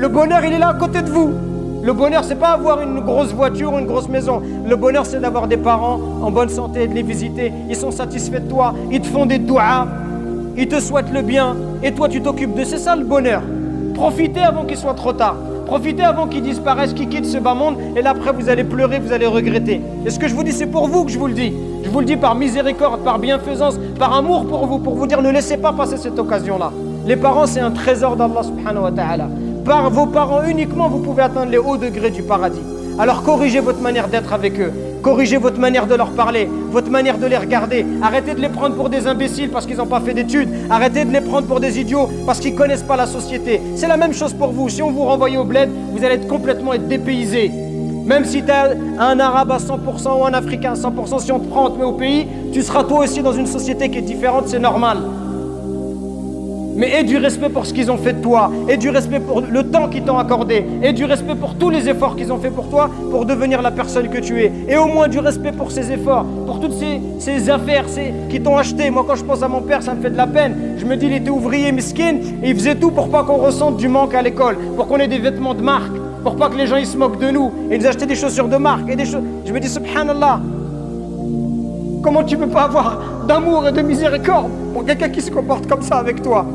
Le bonheur, il est là à côté de vous. Le bonheur, c'est pas avoir une grosse voiture ou une grosse maison. Le bonheur, c'est d'avoir des parents en bonne santé et de les visiter. Ils sont satisfaits de toi, ils te font des douas, ils te souhaitent le bien et toi, tu t'occupes d'eux. C'est ça le bonheur. Profitez avant qu'il soit trop tard. Profitez avant qu'ils disparaissent, qu'ils quittent ce bas monde. Et là, après, vous allez pleurer, vous allez regretter. Et ce que je vous dis, c'est pour vous que je vous le dis. Je vous le dis par miséricorde, par bienfaisance, par amour pour vous dire ne laissez pas passer cette occasion-là. Les parents, c'est un trésor d'Allah subhanahu wa ta'ala. Par vos parents uniquement, vous pouvez atteindre les hauts degrés du paradis. Alors corrigez votre manière d'être avec eux. Corrigez votre manière de leur parler, votre manière de les regarder. Arrêtez de les prendre pour des imbéciles parce qu'ils n'ont pas fait d'études. Arrêtez de les prendre pour des idiots parce qu'ils ne connaissent pas la société. C'est la même chose pour vous. Si on vous renvoie au bled, vous allez complètement être dépaysé. Même si tu es un arabe à 100% ou un africain à 100%, si on te prend, on te met au pays, tu seras toi aussi dans une société qui est différente, c'est normal. Mais aie du respect pour ce qu'ils ont fait de toi, aie du respect pour le temps qu'ils t'ont accordé, aie du respect pour tous les efforts qu'ils ont fait pour toi pour devenir la personne que tu es. Et au moins du respect pour ces efforts, pour toutes ces affaires qui t'ont acheté. Moi, quand je pense à mon père, ça me fait de la peine. Je me dis, il était ouvrier miskin et il faisait tout pour pas qu'on ressente du manque à l'école, pour qu'on ait des vêtements de marque, pour pas que les gens ils se moquent de nous. Et ils achetaient des chaussures de marque et des choses. Je me dis, subhanallah, comment tu peux pas avoir d'amour et de miséricorde pour quelqu'un qui se comporte comme ça avec toi?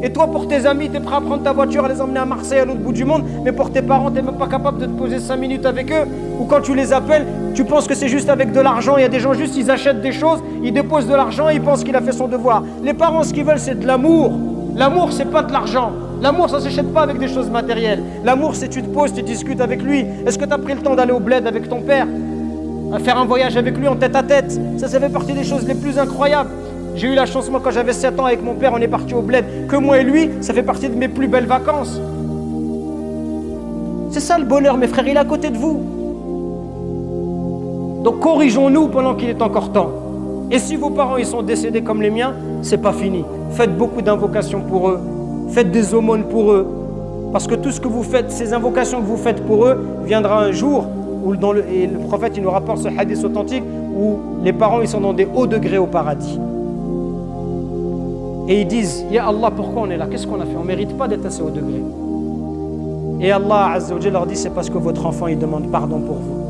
Et toi, pour tes amis, tu es prêt à prendre ta voiture, à les emmener à Marseille, à l'autre bout du monde, mais pour tes parents, tu n'es même pas capable de te poser 5 minutes avec eux. Ou quand tu les appelles, tu penses que c'est juste avec de l'argent. Il y a des gens juste, ils achètent des choses, ils déposent de l'argent et ils pensent qu'il a fait son devoir. Les parents, ce qu'ils veulent, c'est de l'amour. L'amour, c'est pas de l'argent. L'amour, ça ne s'achète pas avec des choses matérielles. L'amour, c'est tu te poses, tu discutes avec lui. Est-ce que tu as pris le temps d'aller au bled avec ton père, à faire un voyage avec lui en tête à tête? Ça fait partie des choses les plus incroyables. J'ai eu la chance, moi, quand j'avais 7 ans avec mon père, on est parti au bled. Que moi et lui, ça fait partie de mes plus belles vacances. C'est ça le bonheur, mes frères, il est à côté de vous. Donc corrigeons-nous pendant qu'il est encore temps. Et si vos parents ils sont décédés comme les miens, c'est pas fini. Faites beaucoup d'invocations pour eux. Faites des aumônes pour eux. Parce que tout ce que vous faites, ces invocations que vous faites pour eux, viendra un jour où et le prophète il nous rapporte ce hadith authentique où les parents ils sont dans des hauts degrés au paradis. Et ils disent, Ya Allah, pourquoi on est là? Qu'est-ce qu'on a fait? On ne mérite pas d'être assez haut degré. Et Allah Azza wa Jalla leur dit, c'est parce que votre enfant il demande pardon pour vous.